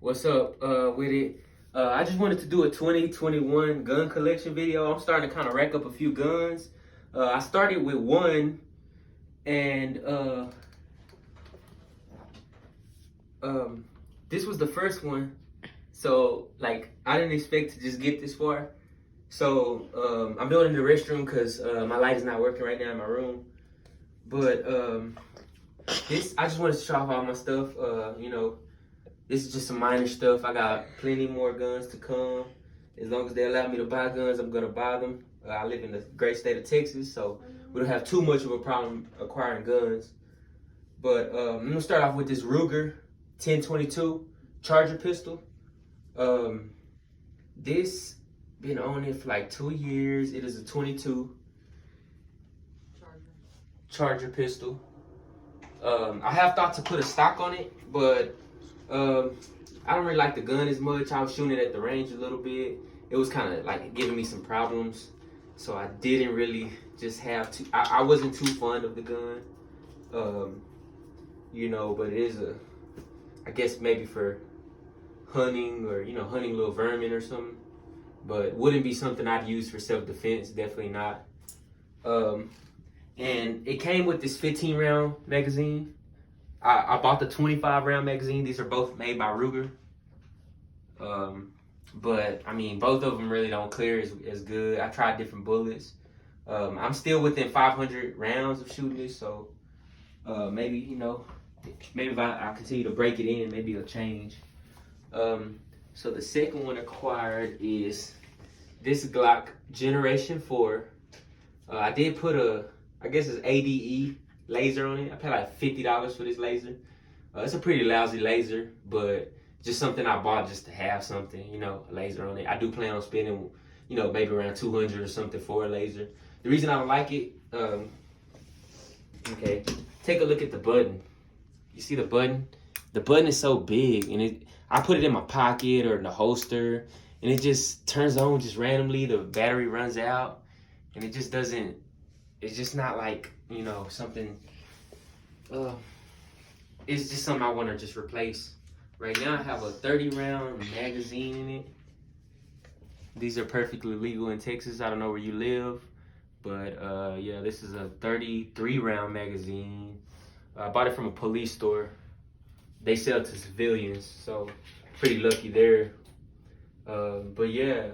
What's up with it? I just wanted to do a 2021 gun collection video. I'm starting to kind of rack up a few guns. I started with one, and this was the first one. So like I didn't expect to just get this far. So I'm building the restroom because my light is not working right now in my room. But this I just wanted to show off all my stuff. This is just some minor stuff. I got plenty more guns to come. As long as they allow me to buy guns, I'm gonna buy them. I live in the great state of Texas, so we don't have too much of a problem acquiring guns. But I'm gonna start off with this Ruger 1022 Charger pistol. This been on it for like 2 years. It is a 22 Charger pistol. I have thought to put a stock on it, but I don't really like the gun as much. I was shooting it at the range a little bit. It was kind of like giving me some problems, so I didn't really just have to. I wasn't too fond of the gun, but it is I guess maybe for hunting or hunting little vermin or something. But wouldn't be something I'd use for self-defense. Definitely not. And it came with this 15 round magazine. I bought the 25 round magazine. These are both made by Ruger. But I mean, both of them really don't clear as good. I tried different bullets. I'm still within 500 rounds of shooting this, so maybe if I continue to break it in, maybe it'll change. So the second one acquired is this Glock Generation 4. I did put I guess it's ADE laser on it. I paid like $50 for this laser. It's a pretty lousy laser, but just something I bought just to have something, a laser on it. I do plan on spending, maybe around 200 or something for a laser. The reason I don't like it, okay, take a look at the button. You see the button? The button is so big, and I put it in my pocket or in the holster, and it just turns on just randomly. The battery runs out, and it just doesn't. It's just not like something. It's just something I want to just replace. Right now, I have a 30 round magazine in it. These are perfectly legal in Texas. I don't know where you live, but yeah, this is a 33 round magazine. I bought it from a police store. They sell to civilians, so pretty lucky there. But yeah,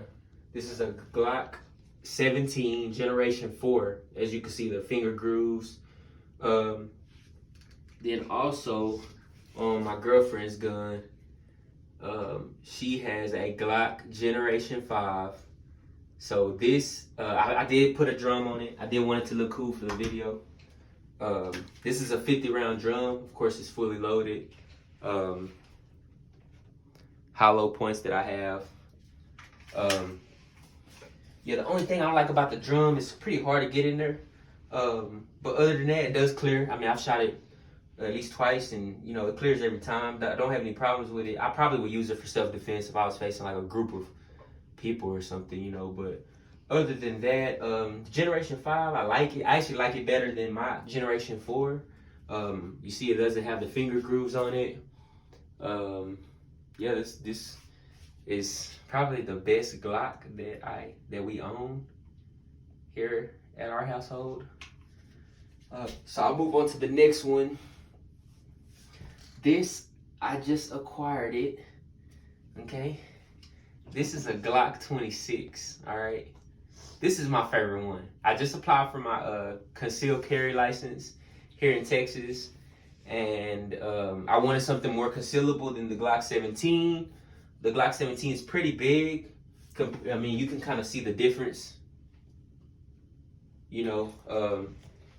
this is a Glock 17 Generation 4. As you can see, the finger grooves. Then also on my girlfriend's gun, she has a Glock Generation 5. So this, I did put a drum on it. I did want it to look cool for the video. This is a 50 round drum. Of course, it's fully loaded. Hollow points that I have. Yeah, the only thing I don't like about the drum is pretty hard to get in there. But other than that, it does clear. I mean, I've shot it at least twice, and it clears every time. I don't have any problems with it. I probably would use it for self-defense if I was facing like a group of people or something, but other than that, Generation 5, I like it. I actually like it better than my Generation 4. You see it doesn't have the finger grooves on it. Yeah, this is probably the best Glock that we own here at our household. So I'll move on to the next one. This, I just acquired it, okay? This is a Glock 26, all right? This is my favorite one. I just applied for my concealed carry license here in Texas, and I wanted something more concealable than the Glock 17. The Glock 17 is pretty big. I mean, you can kind of see the difference. You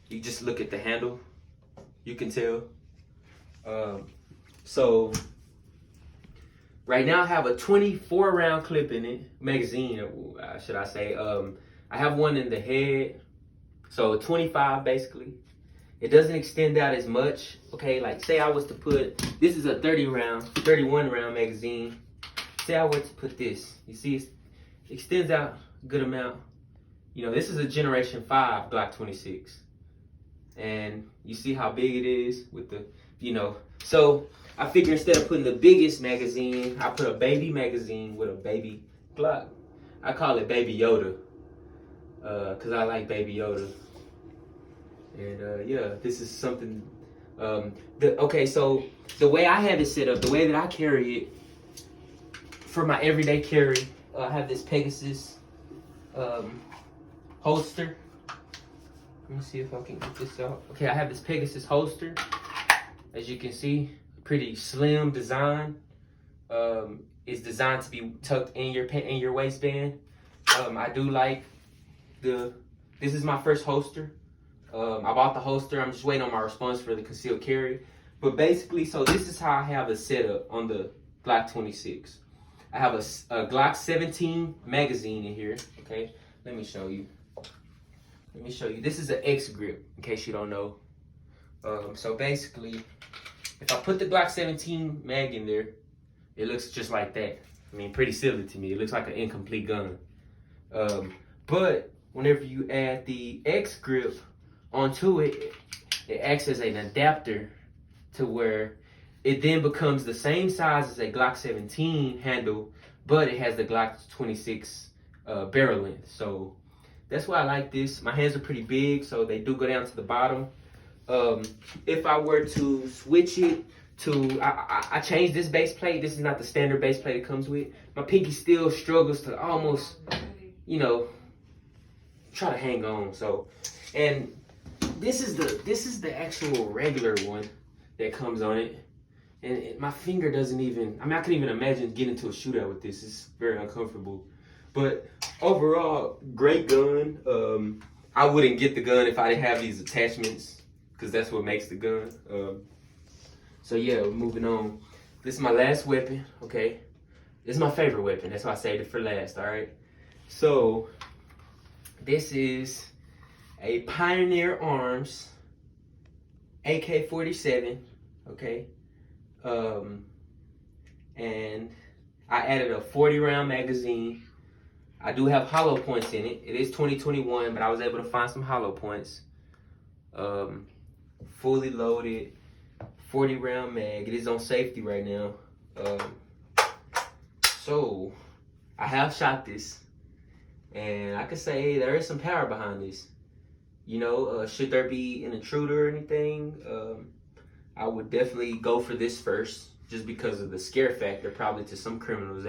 just look at the handle, you can tell. So right now I have a 24 round clip in it, magazine, should I say. I have one in the head, so 25 basically. It doesn't extend out as much, okay? Like say I was to put, this is a 31 round magazine. Say I were to put this, you see it extends out a good amount. This is a Generation 5 Glock 26. And you see how big it is with the, so I figure instead of putting the biggest magazine, I put a baby magazine with a baby Glock. I call it Baby Yoda, cause I like Baby Yoda. And yeah, this is something. Okay, so the way I have it set up, the way that I carry it for my everyday carry, I have this Pegasus holster. Let me see if I can get this out. Okay, I have this Pegasus holster. As you can see, pretty slim design. It's designed to be tucked in your waistband. I do like this is my first holster. I bought the holster. I'm just waiting on my response for the concealed carry. But basically, so this is how I have it set up on the Glock 26. I have a Glock 17 magazine in here. Okay, let me show you. This is an X grip, in case you don't know. So basically, if I put the Glock 17 mag in there, it looks just like that. I mean, pretty silly to me. It looks like an incomplete gun. But whenever you add the X grip onto it, it acts as an adapter to where it then becomes the same size as a Glock 17 handle, but it has the Glock 26 barrel length. So that's why I like this. My hands are pretty big, so they do go down to the bottom. If I were to switch it to, I changed this base plate. This is not the standard base plate it comes with. My pinky still struggles to almost, try to hang on. So, and this is the actual regular one that comes on it. And my finger doesn't even, I couldn't even imagine getting into a shootout with this. It's very uncomfortable. But overall, great gun. I wouldn't get the gun if I didn't have these attachments, because that's what makes the gun. So yeah, moving on. This is my last weapon, okay? This is my favorite weapon. That's why I saved it for last, all right? So this is a Pioneer Arms AK-47, okay? And I added a 40-round magazine. I do have hollow points in it. It is 2021, but I was able to find some hollow points. Fully loaded, 40-round mag. It is on safety right now. So I have shot this, and I can say there is some power behind this. Should there be an intruder or anything, I would definitely go for this first, just because of the scare factor, probably to some criminals.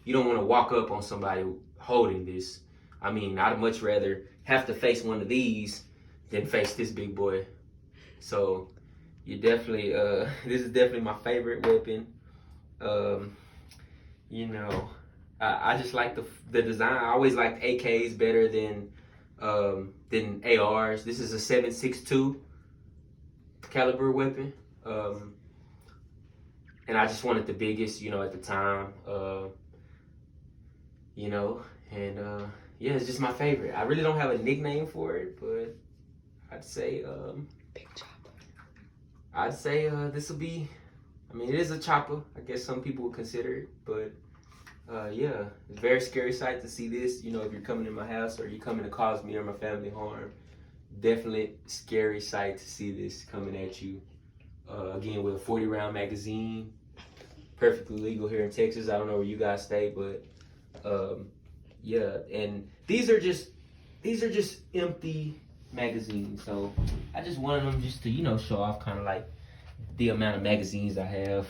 You don't want to walk up on somebody holding this. I mean, I'd much rather have to face one of these than face this big boy. So you definitely, this is definitely my favorite weapon. I just like the design. I always liked AKs better than ARs. This is a 7.62 caliber weapon. And I just wanted the biggest, at the time. Yeah, it's just my favorite. I really don't have a nickname for it, but I'd say Big Chopper. I'd say this will be, it is a chopper. I guess some people would consider it, but yeah, it's a very scary sight to see this. If you're coming in my house or you're coming to cause me or my family harm, definitely scary sight to see this coming at you. Again, with a 40-round magazine, perfectly legal here in Texas. I don't know where you guys stay, but yeah. And these are just empty magazines. So I just wanted them just to show off kind of like the amount of magazines I have.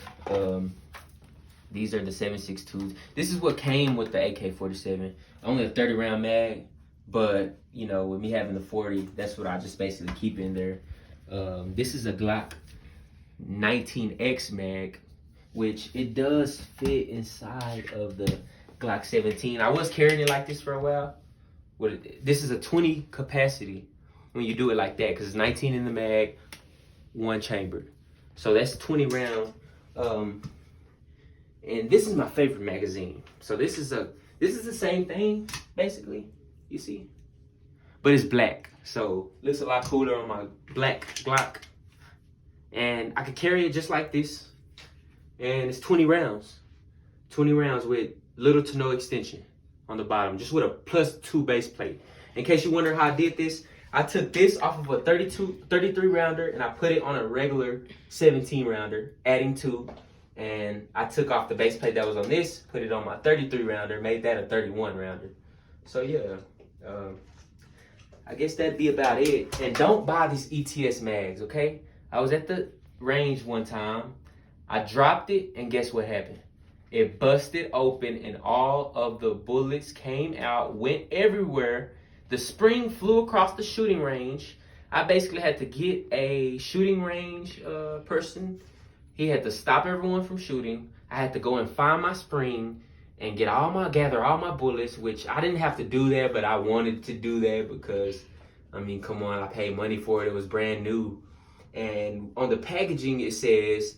These are the 7.62s. This is what came with the AK-47. Only a 30-round mag, but with me having the 40, that's what I just basically keep in there. This is a Glock 19X mag, which it does fit inside of the Glock 17. I was carrying it like this for a while. This is a 20 capacity when you do it like that, because it's 19 in the mag, 1 chambered. So that's 20 round. And this is my favorite magazine. So this is the same thing, basically, you see? But it's black, so it looks a lot cooler on my black Glock. And I could carry it just like this. And it's 20 rounds. 20 rounds with little to no extension on the bottom, just with a +2 base plate. In case you wonder how I did this, I took this off of a 33 rounder and I put it on a regular 17 rounder, adding 2. And I took off the base plate that was on this, put it on my 33 rounder, made that a 31 rounder. So yeah, I guess that'd be about it. And don't buy these ETS mags, okay? I was at the range one time. I dropped it, and guess what happened? It busted open, and all of the bullets came out, went everywhere. The spring flew across the shooting range. I basically had to get a shooting range person. He had to stop everyone from shooting. I had to go and find my spring and gather all my bullets, which I didn't have to do that, but I wanted to do that because, I mean, come on, I paid money for it. It was brand new. And on the packaging, it says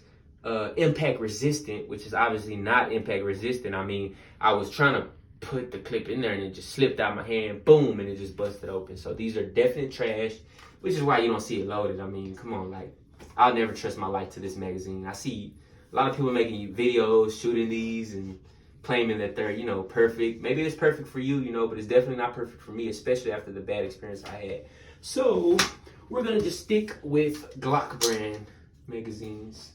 impact resistant, which is obviously not impact resistant. I mean, I was trying to put the clip in there and it just slipped out my hand, boom, and it just busted open. So these are definite trash, which is why you don't see it loaded. I mean, come on, like, I'll never trust my life to this magazine. I see a lot of people making videos shooting these and claiming that they're, you know, perfect. Maybe it's perfect for you, you know, but it's definitely not perfect for me, especially after the bad experience I had. So we're gonna just stick with Glock brand magazines.